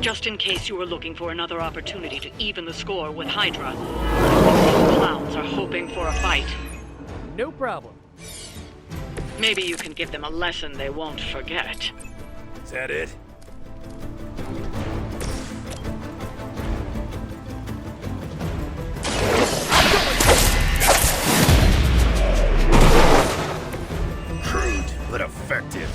Just in case you were looking for another opportunity to even the score with Hydra. These clowns are hoping for a fight. No problem. Maybe you can give them a lesson they won't forget. Is that it? Crude, but effective.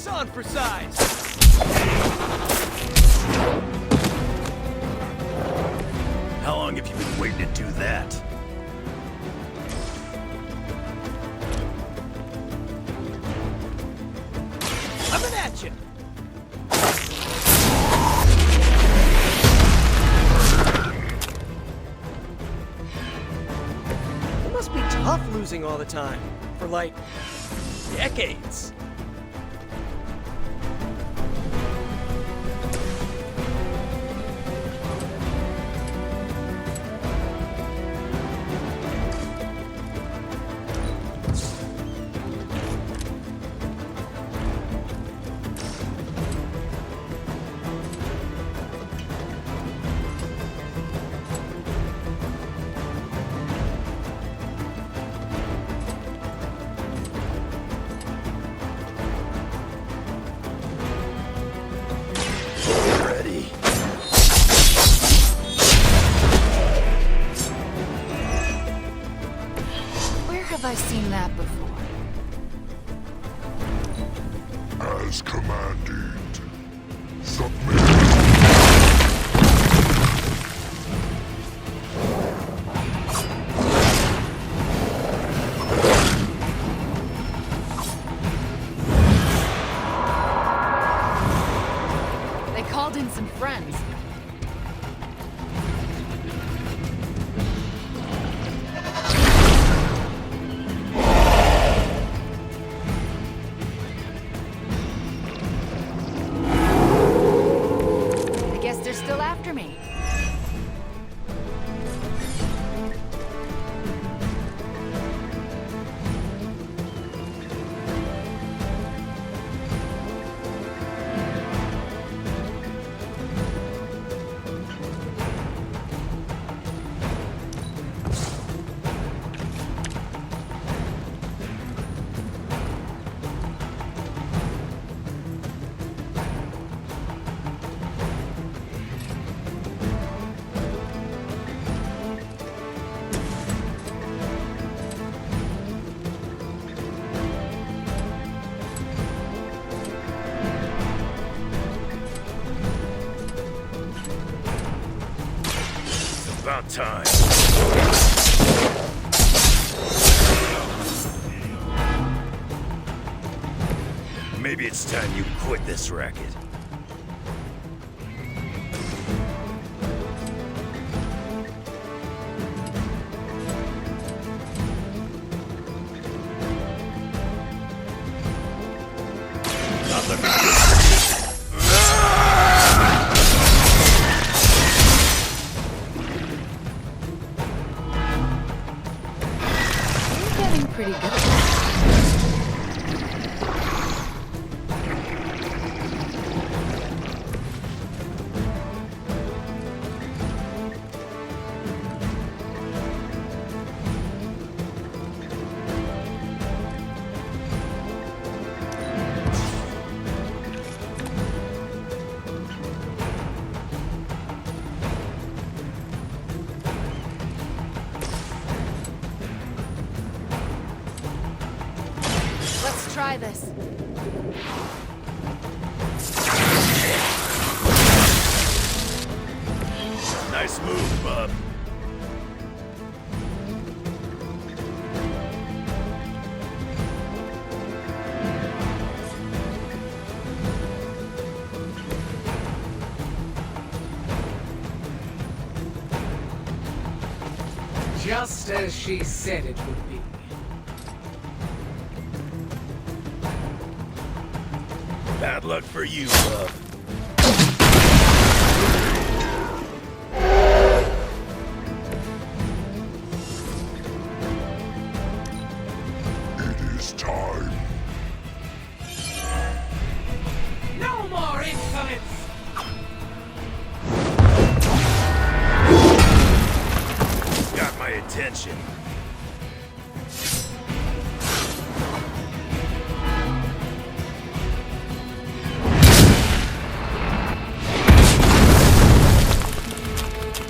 On for size. How long have you been waiting to do that? Coming at you. It must be tough losing all the time. For like decades. Have I seen that before? As commanded. Submit. They called in some friends. Still after me. About time. Maybe it's time you quit this racket. Not let me Pretty good at that. Let's try this. Nice move, bub. Just as she said it would be. Bad luck for you, bub. It is time. No more insolence! Got my attention.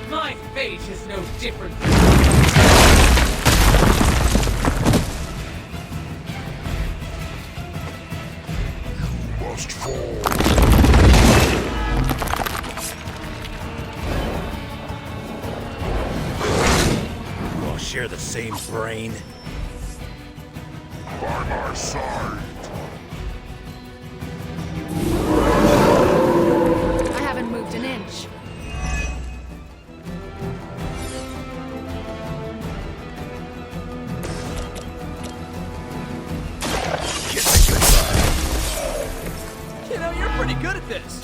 My fate is no different. You must fall. We all share the same brain. By my side. I haven't moved an inch. Kiss me goodbye. You know, you're pretty good at this.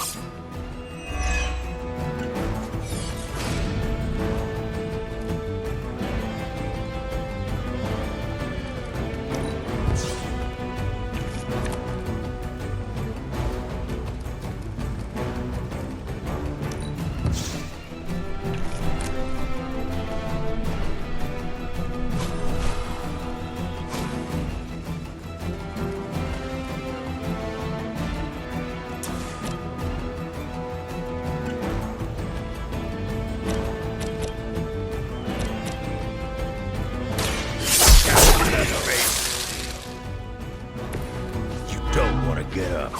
You don't want to get up.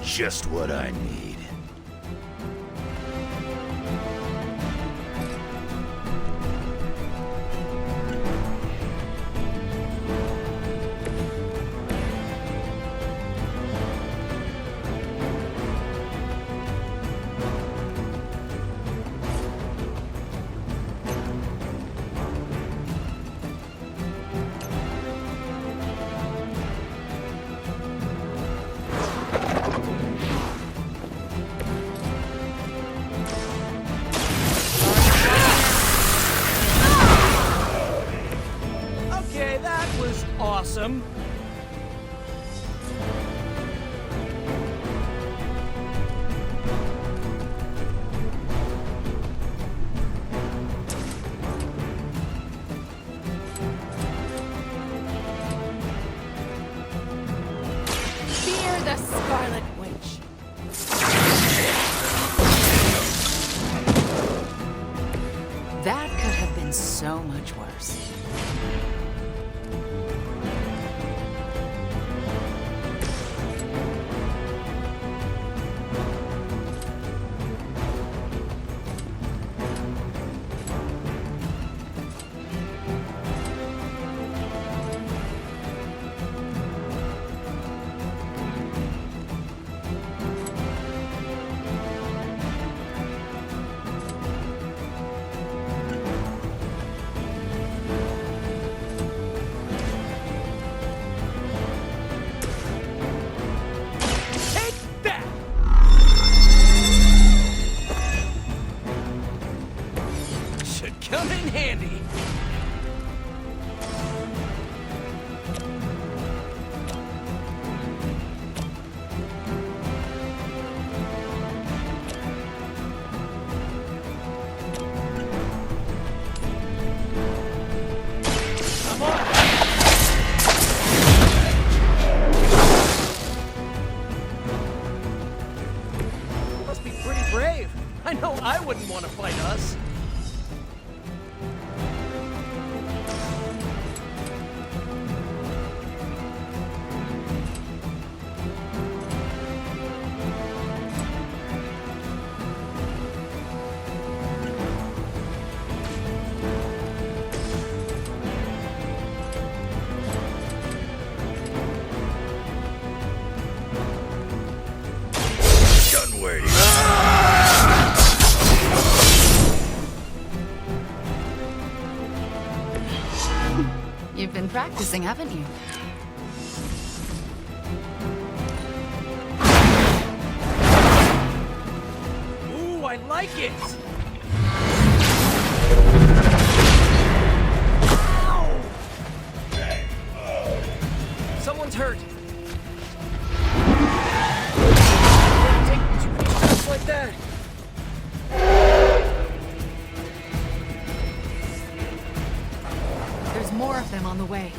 Just what I need. Okay, that was awesome. Fear the Scarlet Witch. That could have been so much worse. Take that! Should come in handy. Come on! You must be pretty brave. I know I wouldn't want to fight us. practicing, haven't you? Ooh, I like it! Ow! Someone's hurt. Take too many shots like that. There's more of them on the way.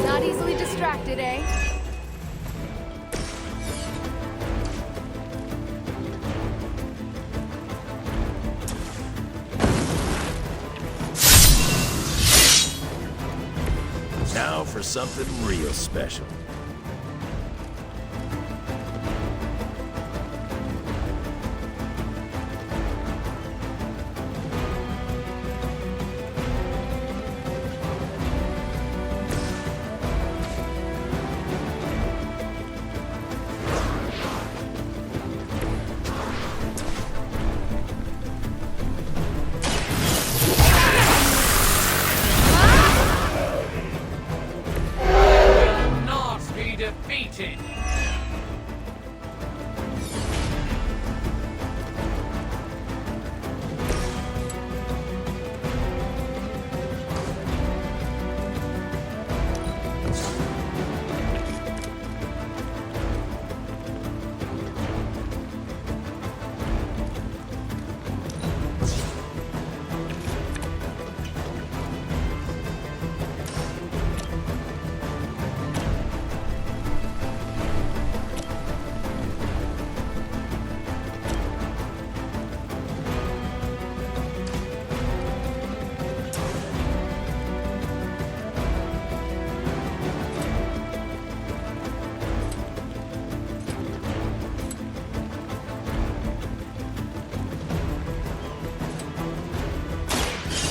Not easily distracted, eh? Now for something real special. Not be defeated.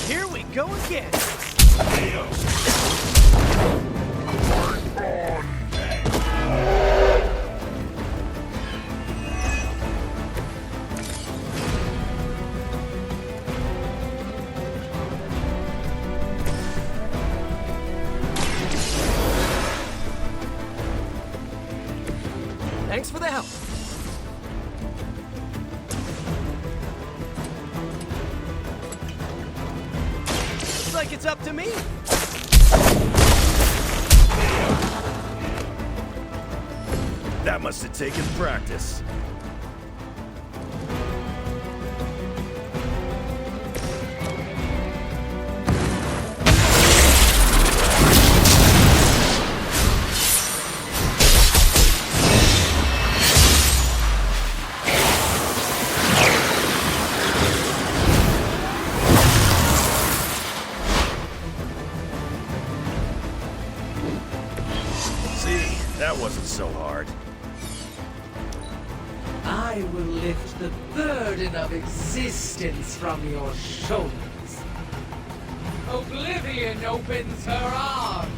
Here we go again. Thanks for the help. Looks like it's up to me. That must have taken practice. See, that wasn't so hard. I will lift the burden of existence from your shoulders. Oblivion opens her arms.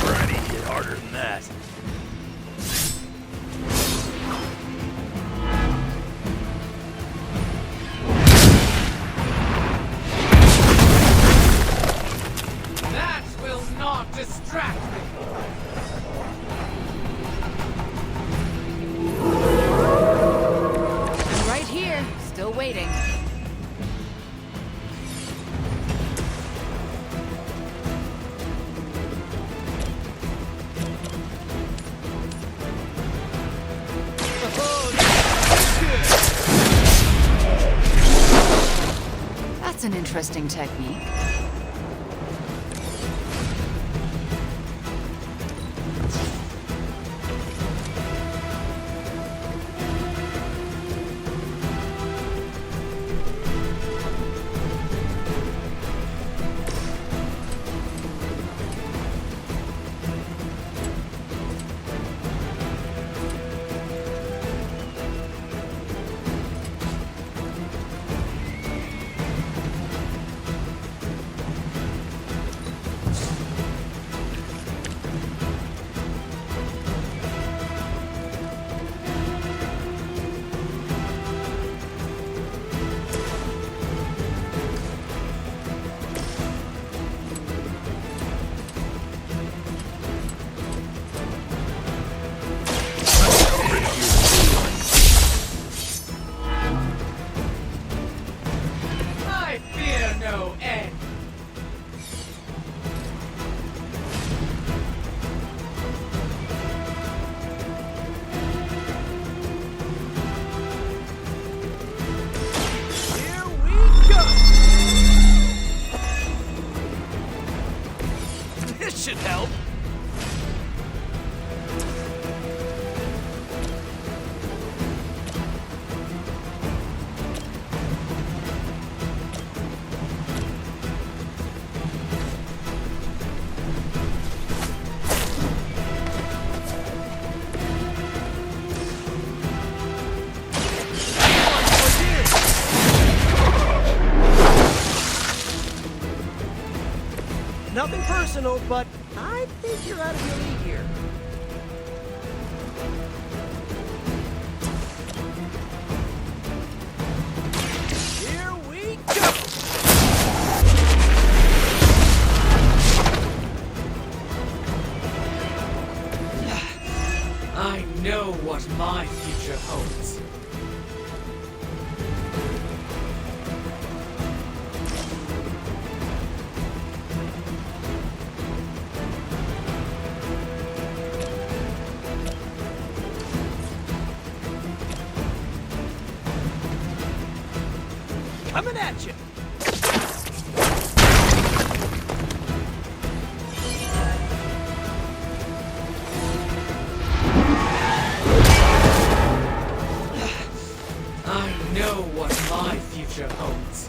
Brady hit harder than that. That will not distract me. Right here, still waiting. That's an interesting technique. help. Nothing personal, but I think you're out of your league here. Here we go! I know what my future holds. Coming at you! I know what my future holds.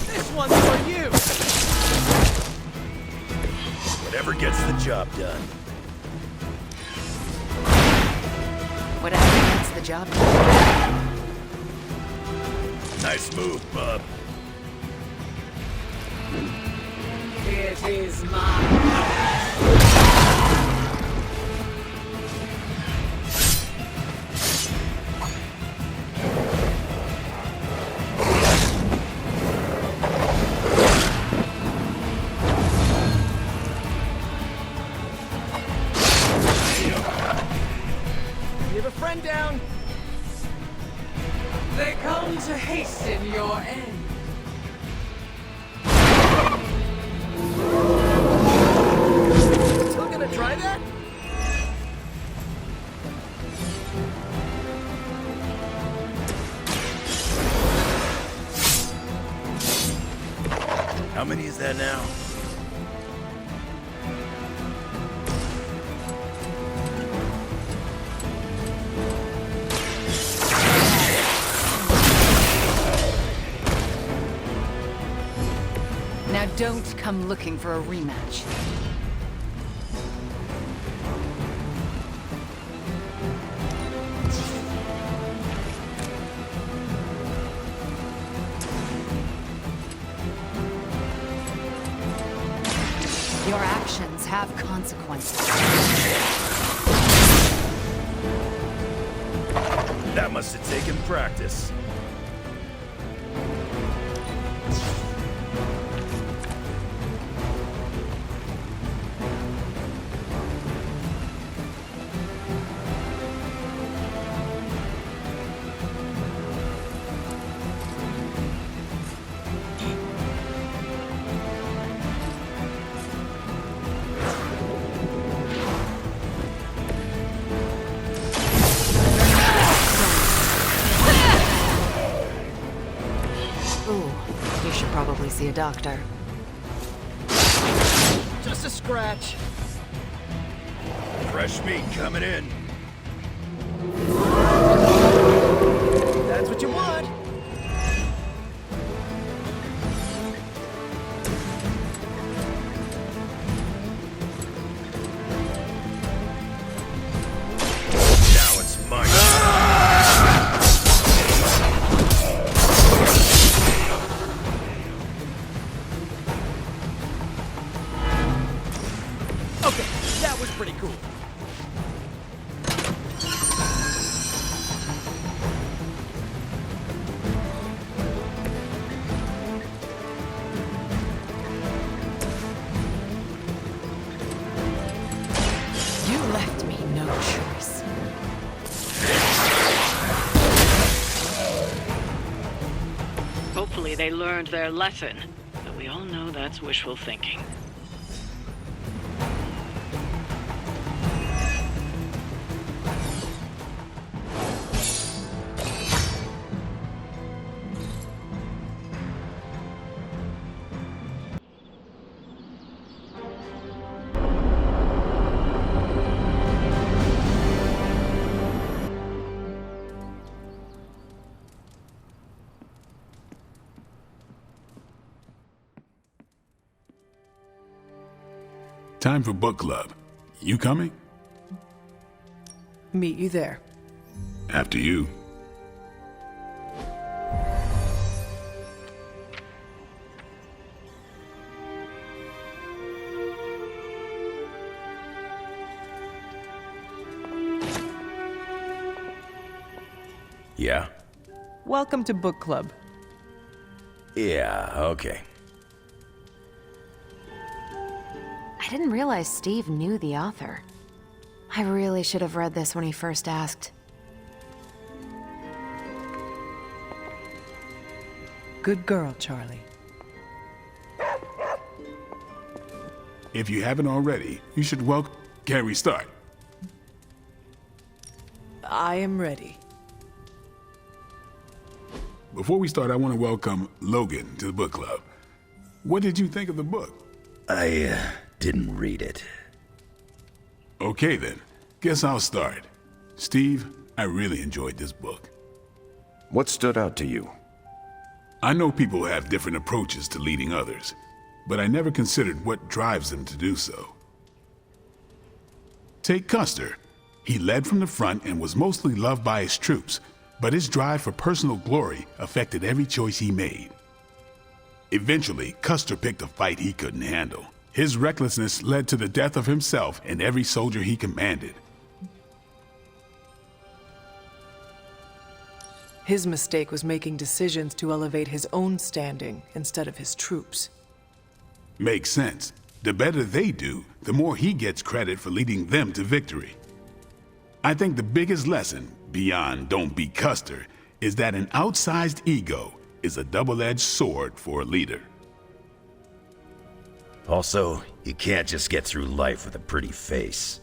This one's for you! Whatever gets the job done. Whatever gets the job done. Nice move, bub. It is my You have a friend down. They come to hasten your end. Still gonna try that? How many is that now? Now don't come looking for a rematch. Your actions have consequences. That must have taken practice. Ooh, you should probably see a doctor. Just a scratch. Fresh meat coming in. That's what you want. Now it's mine. Okay, that was pretty cool. You left me no choice. Hopefully they learned their lesson, but we all know that's wishful thinking. Time for book club. You coming? Meet you there. After you. Yeah? Welcome to book club. Yeah, okay. I didn't realize Steve knew the author. I really should have read this when he first asked. Good girl, Charlie. If you haven't already, you should welcome... Can we start? I am ready. Before we start, I want to welcome Logan to the book club. What did you think of the book? I didn't read it. Okay then, guess I'll start. Steve, I really enjoyed this book. What stood out to you? I know people have different approaches to leading others, but I never considered what drives them to do so. Take Custer. He led from the front and was mostly loved by his troops, but his drive for personal glory affected every choice he made. Eventually, Custer picked a fight he couldn't handle. His recklessness led to the death of himself and every soldier he commanded. His mistake was making decisions to elevate his own standing instead of his troops. Makes sense. The better they do, the more he gets credit for leading them to victory. I think the biggest lesson, beyond don't be Custer, is that an outsized ego is a double-edged sword for a leader. Also, you can't just get through life with a pretty face.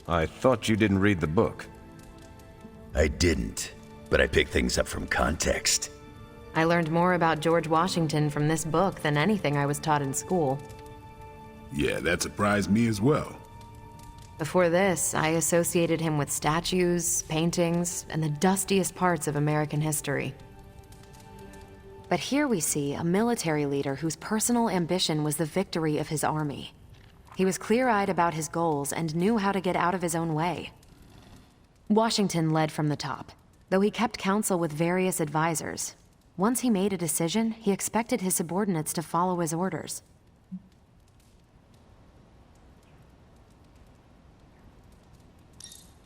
I thought you didn't read the book. I didn't, but I picked things up from context. I learned more about George Washington from this book than anything I was taught in school. Yeah, that surprised me as well. Before this, I associated him with statues, paintings, and the dustiest parts of American history. But here we see a military leader whose personal ambition was the victory of his army. He was clear-eyed about his goals and knew how to get out of his own way. Washington led from the top, though he kept counsel with various advisors. Once he made a decision, he expected his subordinates to follow his orders.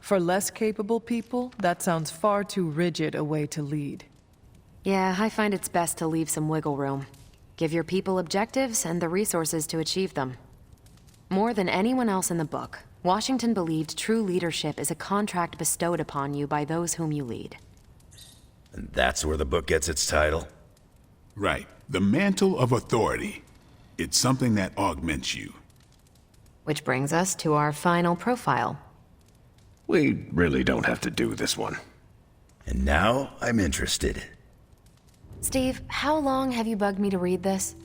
For less capable people, that sounds far too rigid a way to lead. Yeah, I find it's best to leave some wiggle room. Give your people objectives and the resources to achieve them. More than anyone else in the book, Washington believed true leadership is a contract bestowed upon you by those whom you lead. And that's where the book gets its title? Right. The mantle of authority. It's something that augments you. Which brings us to our final profile. We really don't have to do this one. And now I'm interested. Steve, how long have you bugged me to read this?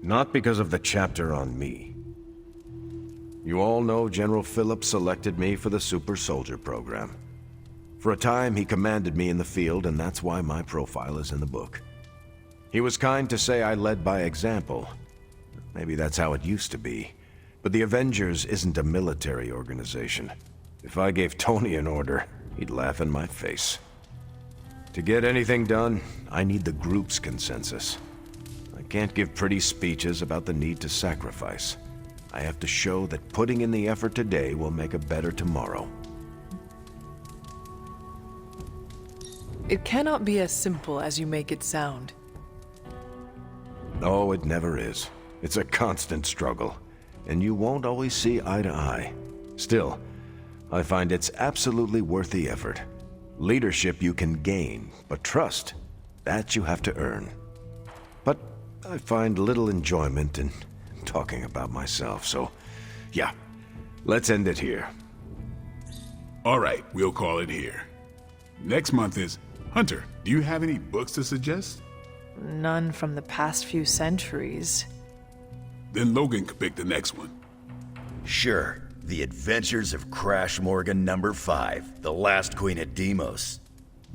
Not because of the chapter on me. You all know General Phillips selected me for the Super Soldier program. For a time, he commanded me in the field, and that's why my profile is in the book. He was kind to say I led by example. Maybe that's how it used to be. But the Avengers isn't a military organization. If I gave Tony an order, he'd laugh in my face. To get anything done, I need the group's consensus. I can't give pretty speeches about the need to sacrifice. I have to show that putting in the effort today will make a better tomorrow. It cannot be as simple as you make it sound. No, it never is. It's a constant struggle, and you won't always see eye to eye. Still, I find it's absolutely worth the effort. Leadership you can gain, but trust, that you have to earn. But I find little enjoyment in talking about myself, so yeah, let's end it here. All right, we'll call it here. Next month is... Hunter, do you have any books to suggest? None from the past few centuries. Then Logan could pick the next one. Sure. The Adventures of Crash Morgan number 5, The Last Queen of Deimos.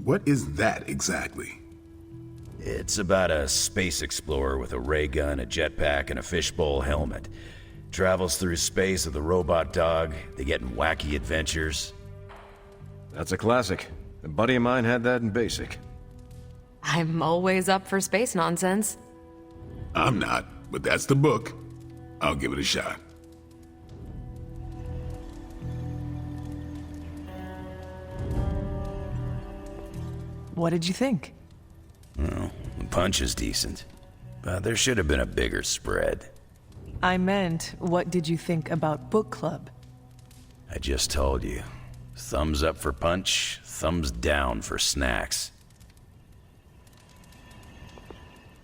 What is that exactly? It's about a space explorer with a ray gun, a jetpack, and a fishbowl helmet. Travels through space with a robot dog. They get in wacky adventures. That's a classic. A buddy of mine had that in basic. I'm always up for space nonsense. I'm not, but that's the book. I'll give it a shot. What did you think? Well, the punch is decent, but there should have been a bigger spread. I meant, what did you think about book club? I just told you. Thumbs up for punch, thumbs down for snacks.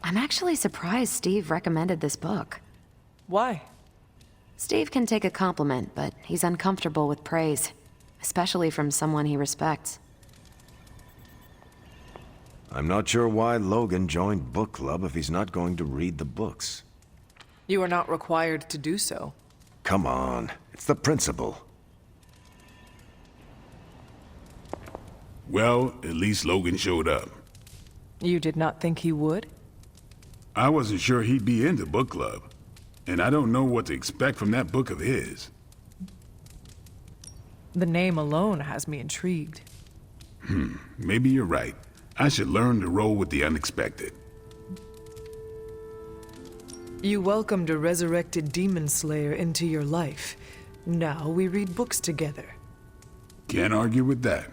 I'm actually surprised Steve recommended this book. Why? Steve can take a compliment, but he's uncomfortable with praise, especially from someone he respects. I'm not sure why Logan joined book club if he's not going to read the books. You are not required to do so. Come on, it's the principle. Well, at least Logan showed up. You did not think he would? I wasn't sure he'd be into book club, and I don't know what to expect from that book of his. The name alone has me intrigued. Maybe you're right. I should learn to roll with the unexpected. You welcomed a resurrected demon slayer into your life. Now we read books together. Can't argue with that.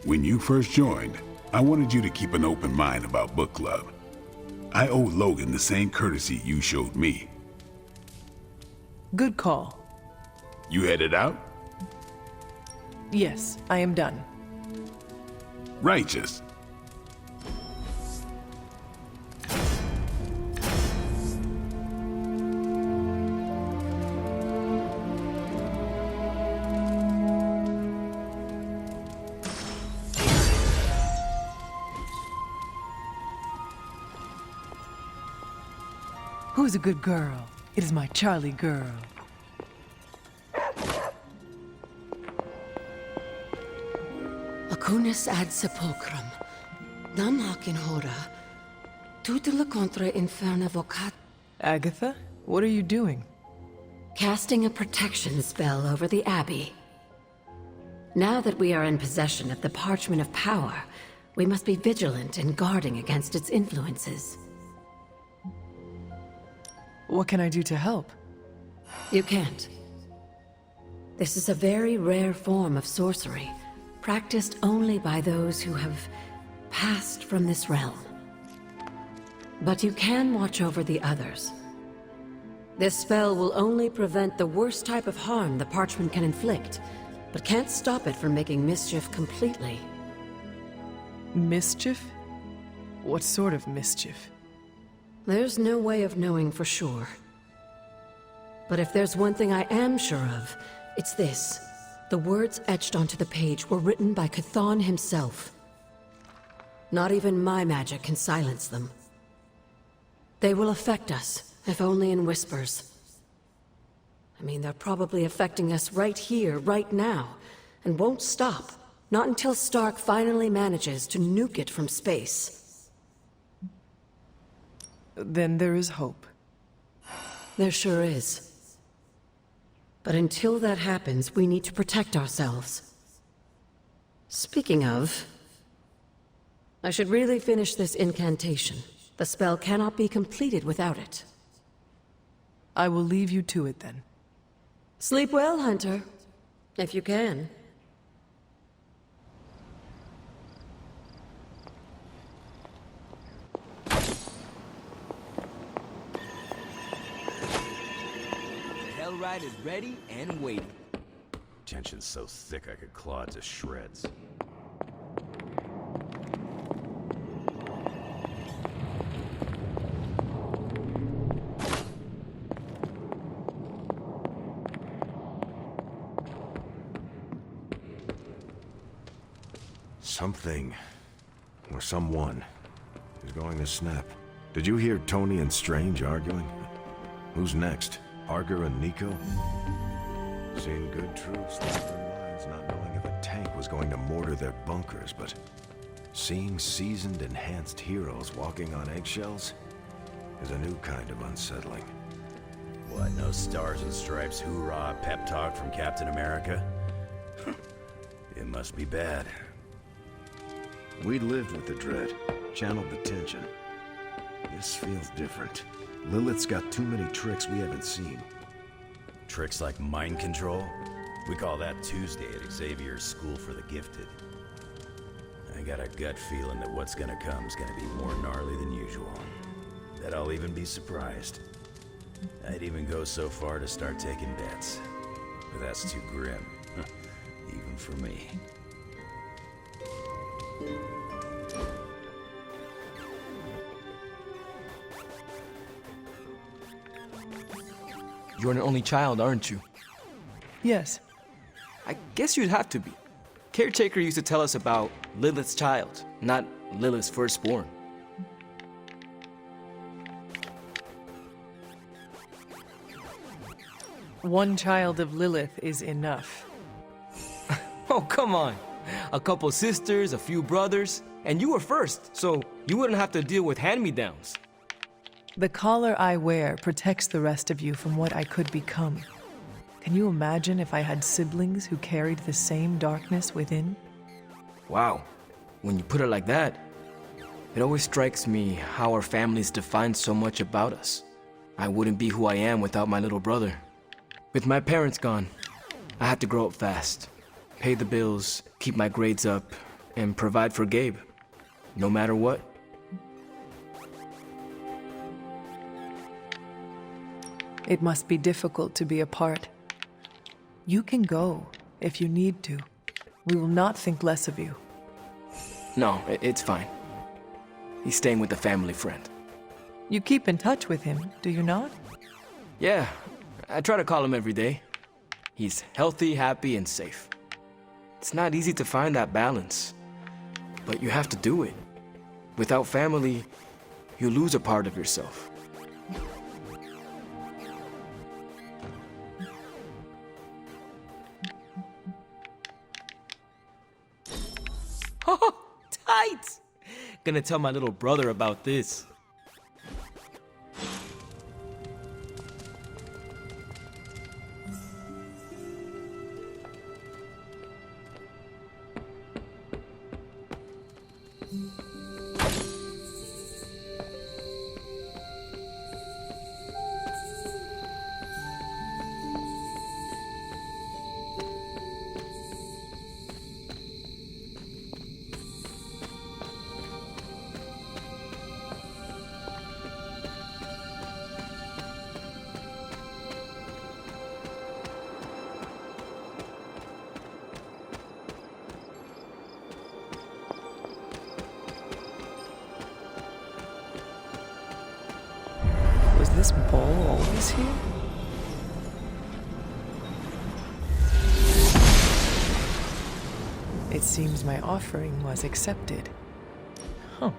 When you first joined, I wanted you to keep an open mind about book club. I owe Logan the same courtesy you showed me. Good call. You headed out? Yes, I am done. Righteous. Who's a good girl? It is my Charlie girl. Acunis ad sepulchrum, nam hac in hora, tutela contra inferna vocat. Agatha, what are you doing? Casting a protection spell over the Abbey. Now that we are in possession of the Parchment of Power, we must be vigilant in guarding against its influences. What can I do to help? You can't. This is a very rare form of sorcery, practiced only by those who have passed from this realm. But you can watch over the others. This spell will only prevent the worst type of harm the parchment can inflict, but can't stop it from making mischief completely. Mischief? What sort of mischief? There's no way of knowing for sure. But if there's one thing I am sure of, it's this. The words etched onto the page were written by Chthon himself. Not even my magic can silence them. They will affect us, if only in whispers. I mean, they're probably affecting us right here, right now, and won't stop. Not until Stark finally manages to nuke it from space. Then there is hope. There sure is. But until that happens, we need to protect ourselves. Speaking of, I should really finish this incantation. The spell cannot be completed without it. I will leave you to it then. Sleep well, Hunter. If you can. Hellride is ready and waiting. Tension's so thick I could claw it to shreds. Something, or someone, is going to snap. Did you hear Tony and Strange arguing? Who's next? Parker and Nico? Seen good troops lose their minds not knowing if a tank was going to mortar their bunkers, but seeing seasoned, enhanced heroes walking on eggshells is a new kind of unsettling. What, no stars and stripes hoorah pep talk from Captain America? It must be bad. We lived with the dread, channeled the tension. This feels different. Lilith's got too many tricks we haven't seen. Tricks like mind control? We call that Tuesday at Xavier's School for the Gifted. I got a gut feeling that what's gonna come is gonna be more gnarly than usual. That I'll even be surprised. I'd even go so far to start taking bets. But that's too grim, even for me. You're an only child, aren't you? Yes. I guess you'd have to be. Caretaker used to tell us about Lilith's child, not Lilith's firstborn. One child of Lilith is enough. Oh, come on. A couple sisters, a few brothers, and you were first, so you wouldn't have to deal with hand-me-downs. The collar I wear protects the rest of you from what I could become. Can you imagine if I had siblings who carried the same darkness within? Wow. When you put it like that, it always strikes me how our families define so much about us. I wouldn't be who I am without my little brother. With my parents gone, I had to grow up fast, pay the bills, keep my grades up, and provide for Gabe, no matter what. It must be difficult to be apart. You can go if you need to. We will not think less of you. No, it's fine. He's staying with a family friend. You keep in touch with him, do you not? Yeah, I try to call him every day. He's healthy, happy, and safe. It's not easy to find that balance, but you have to do it. Without family, you lose a part of yourself. Oh, tight! Gonna tell my little brother about this. Was this bowl always here? It seems my offering was accepted. Huh.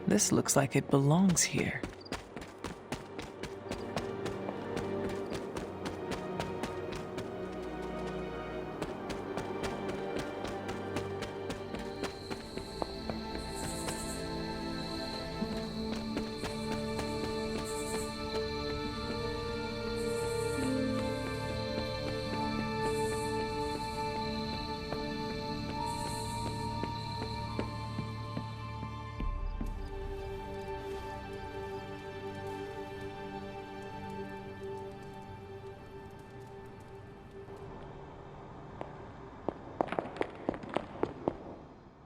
This looks like it belongs here.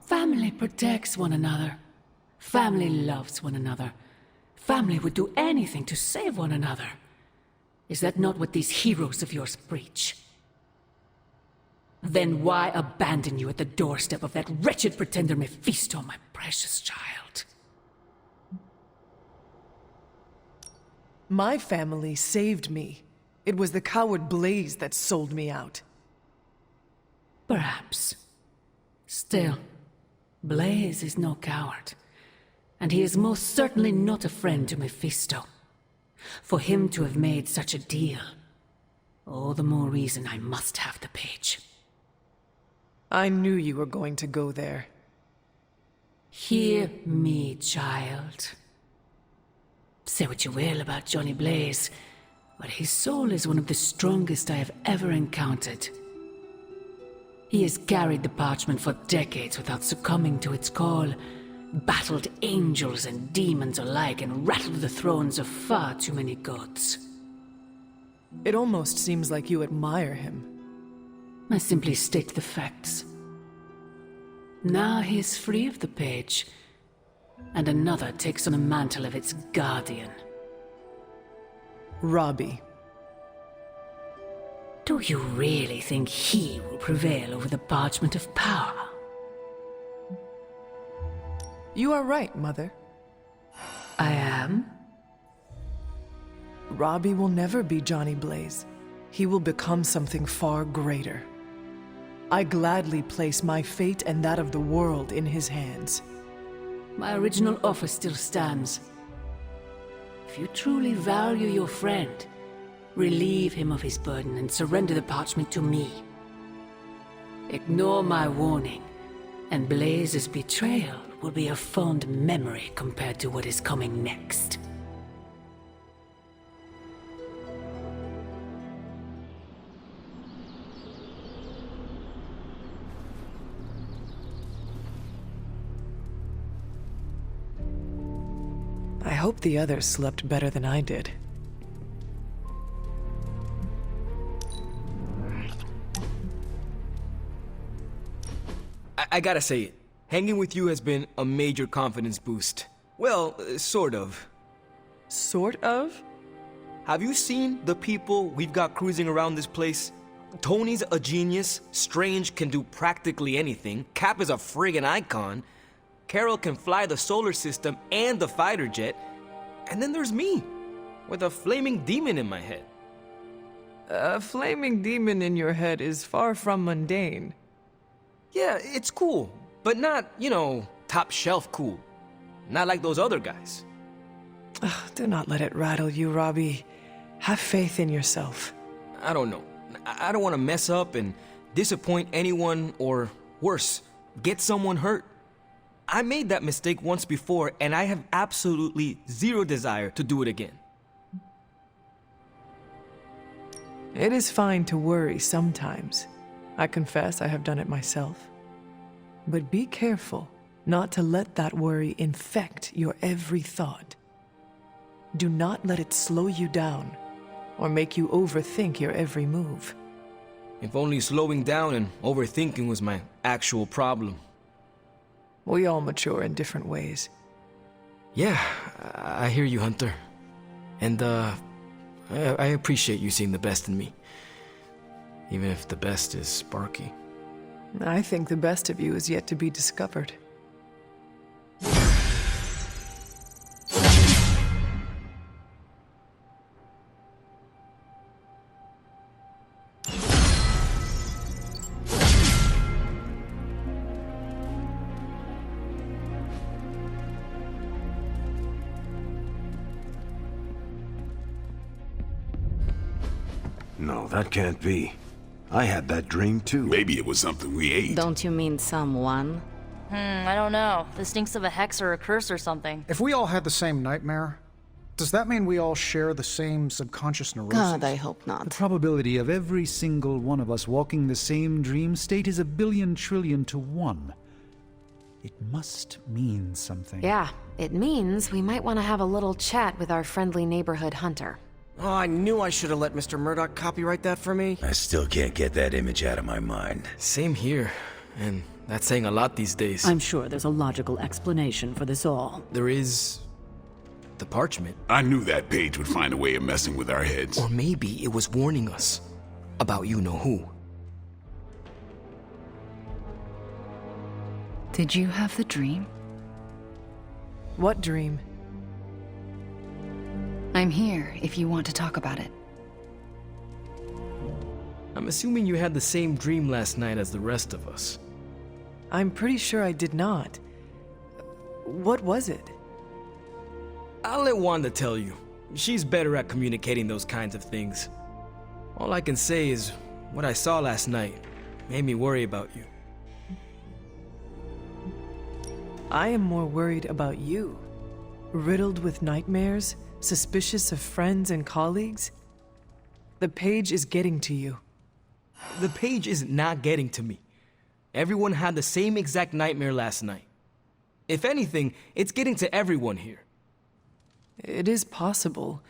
Family protects one another. Family loves one another. Family would do anything to save one another. Is that not what these heroes of yours preach? Then why abandon you at the doorstep of that wretched pretender Mephisto, my precious child? My family saved me. It was the coward Blaze that sold me out. Perhaps. Still, Blaze is no coward. And he is most certainly not a friend to Mephisto. For him to have made such a deal, all the more reason I must have the page. I knew you were going to go there. Hear me, child. Say what you will about Johnny Blaze, but his soul is one of the strongest I have ever encountered. He has carried the parchment for decades without succumbing to its call, battled angels and demons alike, and rattled the thrones of far too many gods. It almost seems like you admire him. I simply state the facts. Now he is free of the page, and another takes on the mantle of its guardian. Robbie. Do you really think he will prevail over the parchment of power? You are right, Mother. I am? Robbie will never be Johnny Blaze. He will become something far greater. I gladly place my fate and that of the world in his hands. My original offer still stands. If you truly value your friend, relieve him of his burden and surrender the parchment to me. Ignore my warning, and Blaze's betrayal will be a fond memory compared to what is coming next. I hope the others slept better than I did. I gotta say it. Hanging with you has been a major confidence boost. Well, sort of. Sort of? Have you seen the people we've got cruising around this place? Tony's a genius, Strange can do practically anything, Cap is a friggin' icon, Carol can fly the solar system and the fighter jet, and then there's me, with a flaming demon in my head. A flaming demon in your head is far from mundane. Yeah, it's cool, but not, you know, top shelf cool. Not like those other guys. Do not let it rattle you, Robbie. Have faith in yourself. I don't know. I don't want to mess up and disappoint anyone, or worse, get someone hurt. I made that mistake once before, and I have absolutely zero desire to do it again. It is fine to worry sometimes. I confess I have done it myself. But be careful not to let that worry infect your every thought. Do not let it slow you down or make you overthink your every move. If only slowing down and overthinking was my actual problem. We all mature in different ways. Yeah, I hear you, Hunter. And, I appreciate you seeing the best in me. Even if the best is Sparky. I think the best of you is yet to be discovered. No, that can't be. I had that dream too. Maybe it was something we ate. Don't you mean someone? I don't know. This stinks of a hex or a curse or something. If we all had the same nightmare, does that mean we all share the same subconscious neurosis? God, I hope not. The probability of every single one of us walking the same dream state is 1 billion to 1. It must mean something. Yeah, it means we might want to have a little chat with our friendly neighborhood hunter. Oh, I knew I should have let Mr. Murdoch copyright that for me. I still can't get that image out of my mind. Same here, and that's saying a lot these days. I'm sure there's a logical explanation for this all. There is... the parchment. I knew that page would find a way of messing with our heads. Or maybe it was warning us about you-know-who. Did you have the dream? What dream? I'm here if you want to talk about it. I'm assuming you had the same dream last night as the rest of us. I'm pretty sure I did not. What was it? I'll let Wanda tell you. She's better at communicating those kinds of things. All I can say is, what I saw last night made me worry about you. I am more worried about you. Riddled with nightmares, suspicious of friends and colleagues. The page is getting to you. The page is not getting to me. Everyone had the same exact nightmare last night. If anything, it's getting to everyone here. It is possible.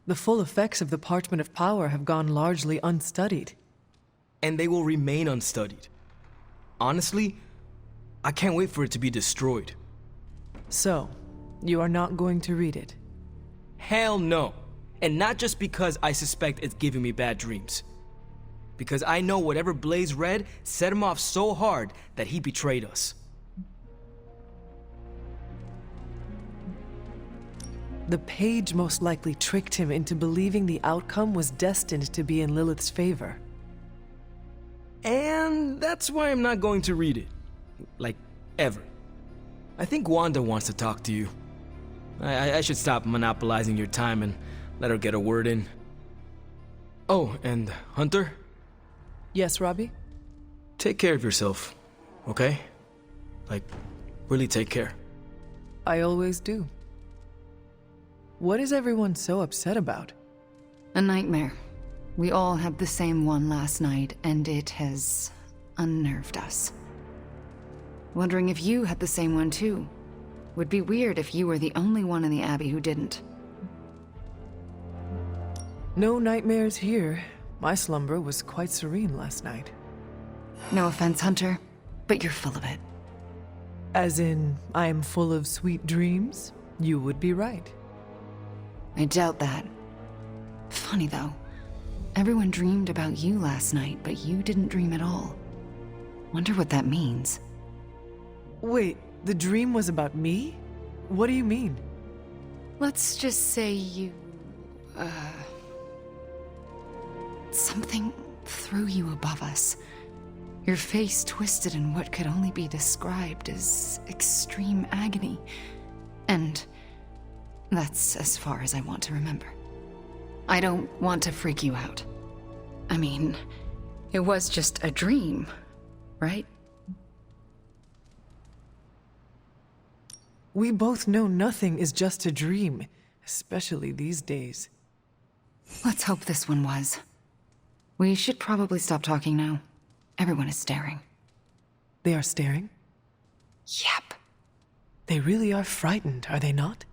The full effects of the Parchment of Power have gone largely unstudied. And they will remain unstudied. Honestly, I can't wait for it to be destroyed. So, you are not going to read it? Hell no. And not just because I suspect it's giving me bad dreams. Because I know whatever Blaze read set him off so hard that he betrayed us. The page most likely tricked him into believing the outcome was destined to be in Lilith's favor. And that's why I'm not going to read it. Like, ever. I think Wanda wants to talk to you. I should stop monopolizing your time and let her get a word in. Oh, and Hunter? Yes, Robbie? Take care of yourself, okay? Like, really take care. I always do. What is everyone so upset about? A nightmare. We all had the same one last night, and it has unnerved us. Wondering if you had the same one too. Would be weird if you were the only one in the Abbey who didn't. No nightmares here. My slumber was quite serene last night. No offense, Hunter, but you're full of it. As in, I am full of sweet dreams? You would be right. I doubt that. Funny though. Everyone dreamed about you last night, but you didn't dream at all. Wonder what that means. Wait, the dream was about me? What do you mean? Let's just say you... something threw you above us. Your face twisted in what could only be described as extreme agony. And that's as far as I want to remember. I don't want to freak you out. I mean, it was just a dream, right? We both know nothing is just a dream, especially these days. Let's hope this one was. We should probably stop talking now. Everyone is staring. They are staring? Yep. They really are frightened, are they not?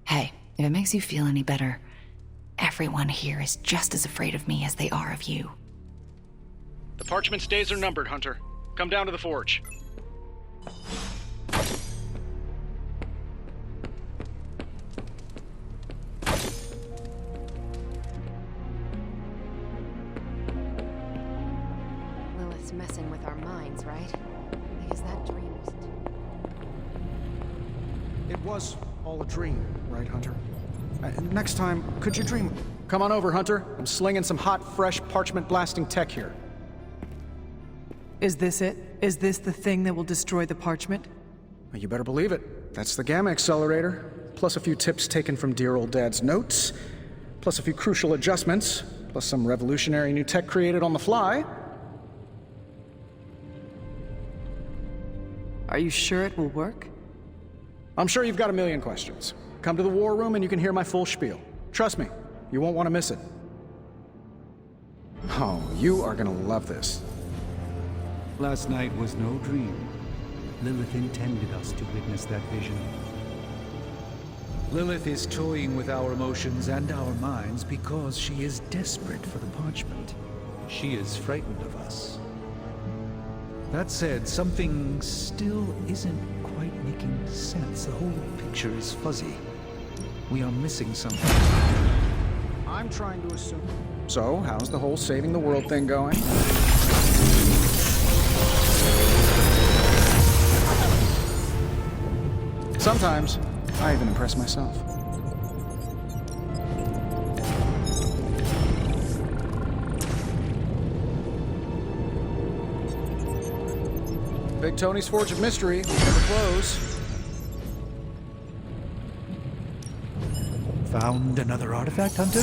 Hey, if it makes you feel any better, everyone here is just as afraid of me as they are of you. The parchment's days are numbered, Hunter. Come down to the forge. Lilith's messing with our minds, right? Because that dream was... It was all a dream, right, Hunter? Next time, could you dream... Come on over, Hunter. I'm slinging some hot, fresh, parchment-blasting tech here. Is this it? Is this the thing that will destroy the parchment? You better believe it. That's the Gamma Accelerator. Plus a few tips taken from dear old Dad's notes. Plus a few crucial adjustments. Plus some revolutionary new tech created on the fly. Are you sure it will work? I'm sure you've got a million questions. Come to the war room and you can hear my full spiel. Trust me, you won't want to miss it. Oh, you are gonna love this. Last night was no dream. Lilith intended us to witness that vision. Lilith is toying with our emotions and our minds because she is desperate for the parchment. She is frightened of us. That said, something still isn't quite making sense. The whole picture is fuzzy. We are missing something. I'm trying to assume... So, how's the whole saving the world thing going? Sometimes, I even impress myself. Big Tony's Forge of Mystery will never close. Found another artifact, Hunter?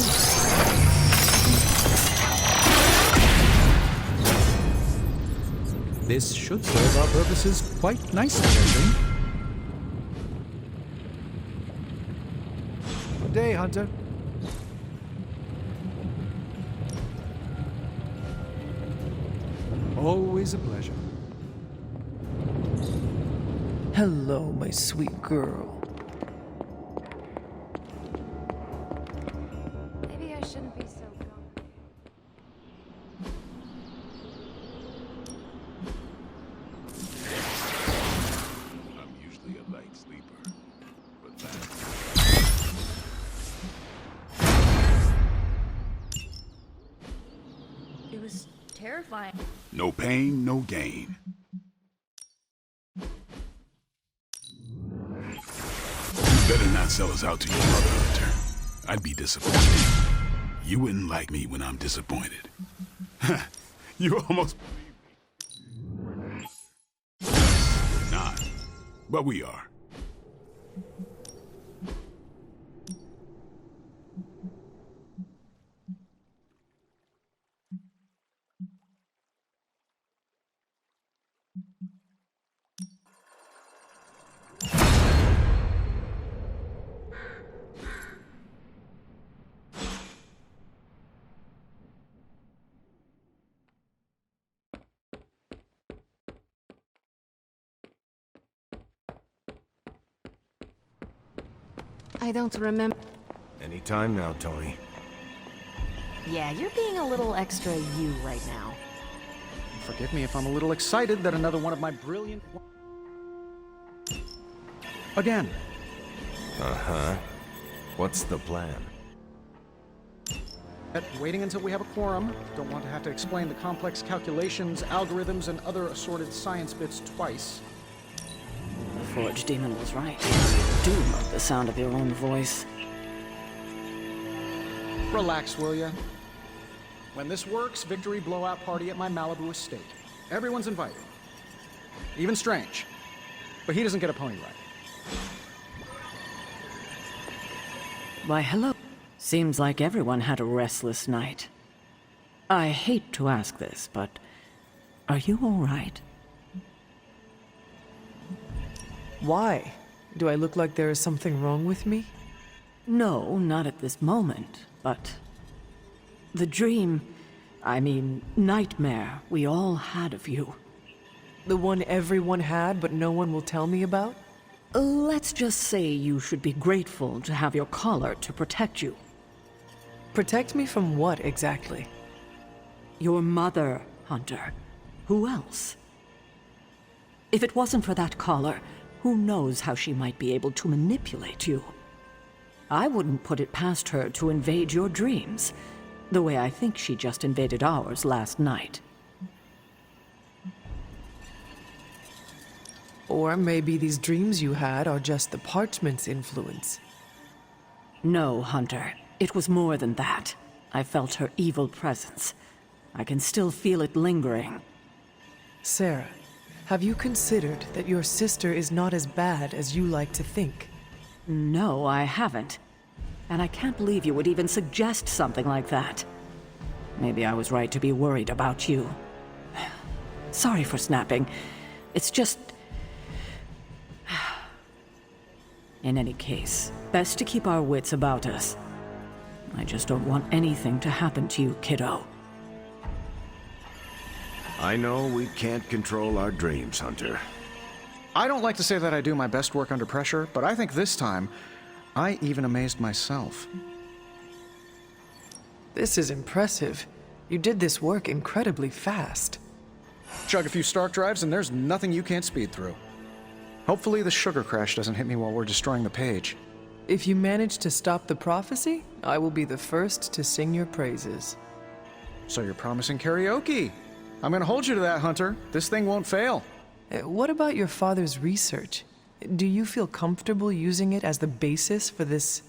This should serve our purposes quite nicely, I think. Good day, Hunter. Always a pleasure. Hello, my sweet girl. Maybe I shouldn't be so gone. I'm usually a light sleeper, but that... It was terrifying. No pain, no gain. You better not sell us out to your mother, Hunter. I'd be disappointed. You wouldn't like me when I'm disappointed. You almost believe me. We're not, but we are. I don't remember. Anytime now, Tony. Yeah, you're being a little extra you right now. Forgive me if I'm a little excited that another one of my brilliant... Again. Uh-huh. What's the plan? Waiting until we have a quorum. Don't want to have to explain the complex calculations, algorithms, and other assorted science bits twice. The Forge Demon was right. Do love the sound of your own voice. Relax, will ya? When this works, victory blowout party at my Malibu estate. Everyone's invited. Even Strange. But he doesn't get a pony ride. Why, hello. Seems like everyone had a restless night. I hate to ask this, but are you all right? Why? Do I look like there is something wrong with me? No, not at this moment, but the dream, I mean, nightmare we all had of you. The one everyone had, but no one will tell me about? Let's just say you should be grateful to have your collar to protect you. Protect me from what, exactly? Your mother, Hunter. Who else? If it wasn't for that collar, who knows how she might be able to manipulate you? I wouldn't put it past her to invade your dreams, the way I think she just invaded ours last night. Or maybe these dreams you had are just the parchment's influence. No, Hunter. It was more than that. I felt her evil presence. I can still feel it lingering. Sarah, have you considered that your sister is not as bad as you like to think? No, I haven't. And I can't believe you would even suggest something like that. Maybe I was right to be worried about you. Sorry for snapping. It's just... In any case, best to keep our wits about us. I just don't want anything to happen to you, kiddo. I know we can't control our dreams, Hunter. I don't like to say that I do my best work under pressure, but I think this time, I even amazed myself. This is impressive. You did this work incredibly fast. Chug a few Stark drives and there's nothing you can't speed through. Hopefully the sugar crash doesn't hit me while we're destroying the page. If you manage to stop the prophecy, I will be the first to sing your praises. So you're promising karaoke. I'm gonna hold you to that, Hunter. This thing won't fail. What about your father's research? Do you feel comfortable using it as the basis for this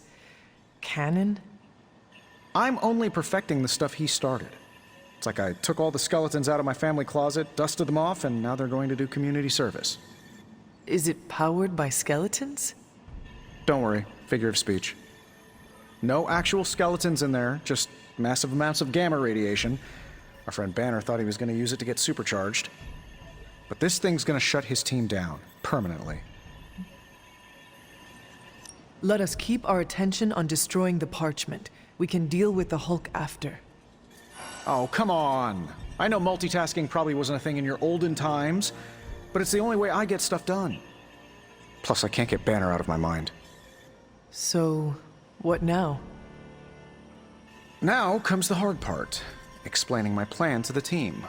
canon? I'm only perfecting the stuff he started. It's like I took all the skeletons out of my family closet, dusted them off, and now they're going to do community service. Is it powered by skeletons? Don't worry, figure of speech. No actual skeletons in there, just massive amounts of gamma radiation. Our friend Banner thought he was going to use it to get supercharged. But this thing's going to shut his team down, permanently. Let us keep our attention on destroying the parchment. We can deal with the Hulk after. Oh, come on! I know multitasking probably wasn't a thing in your olden times, but it's the only way I get stuff done. Plus, I can't get Banner out of my mind. So, what now? Now comes the hard part, explaining my plan to the team.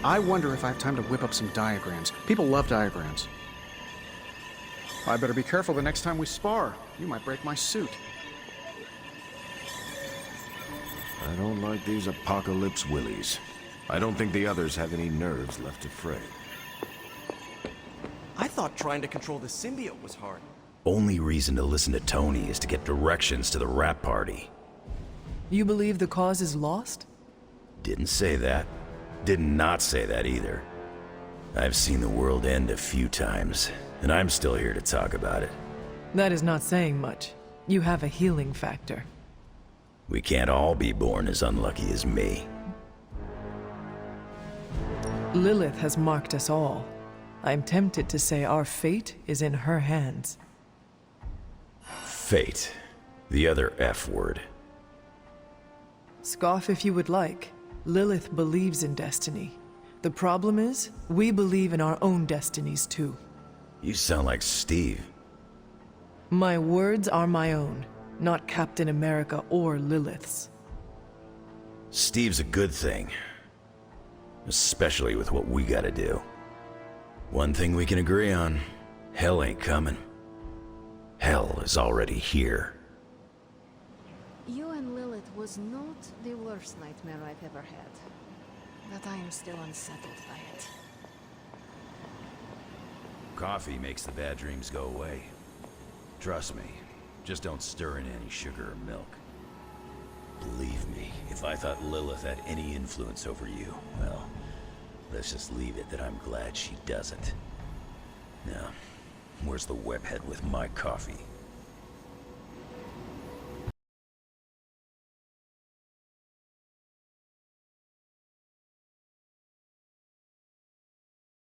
I wonder if I have time to whip up some diagrams. People love diagrams. I better be careful the next time we spar. You might break my suit. I don't like these apocalypse willies. I don't think the others have any nerves left to fray. I thought trying to control the symbiote was hard. Only reason to listen to Tony is to get directions to the rap party. You believe the cause is lost? Didn't say that. Did not say that either. I've seen the world end a few times, and I'm still here to talk about it. That is not saying much. You have a healing factor. We can't all be born as unlucky as me. Lilith has marked us all. I'm tempted to say our fate is in her hands. Fate. The other F word. Scoff if you would like. Lilith believes in destiny. The problem is, we believe in our own destinies too. You sound like Steve. My words are my own, not Captain America or Lilith's. Steve's a good thing. Especially with what we gotta do. One thing we can agree on, hell ain't coming. Hell is already here. You and Lilith was not the worst nightmare I've ever had. But I am still unsettled by it. Coffee makes the bad dreams go away. Trust me, just don't stir in any sugar or milk. Believe me, if I thought Lilith had any influence over you, well, let's just leave it that I'm glad she doesn't. Now, where's the webhead with my coffee?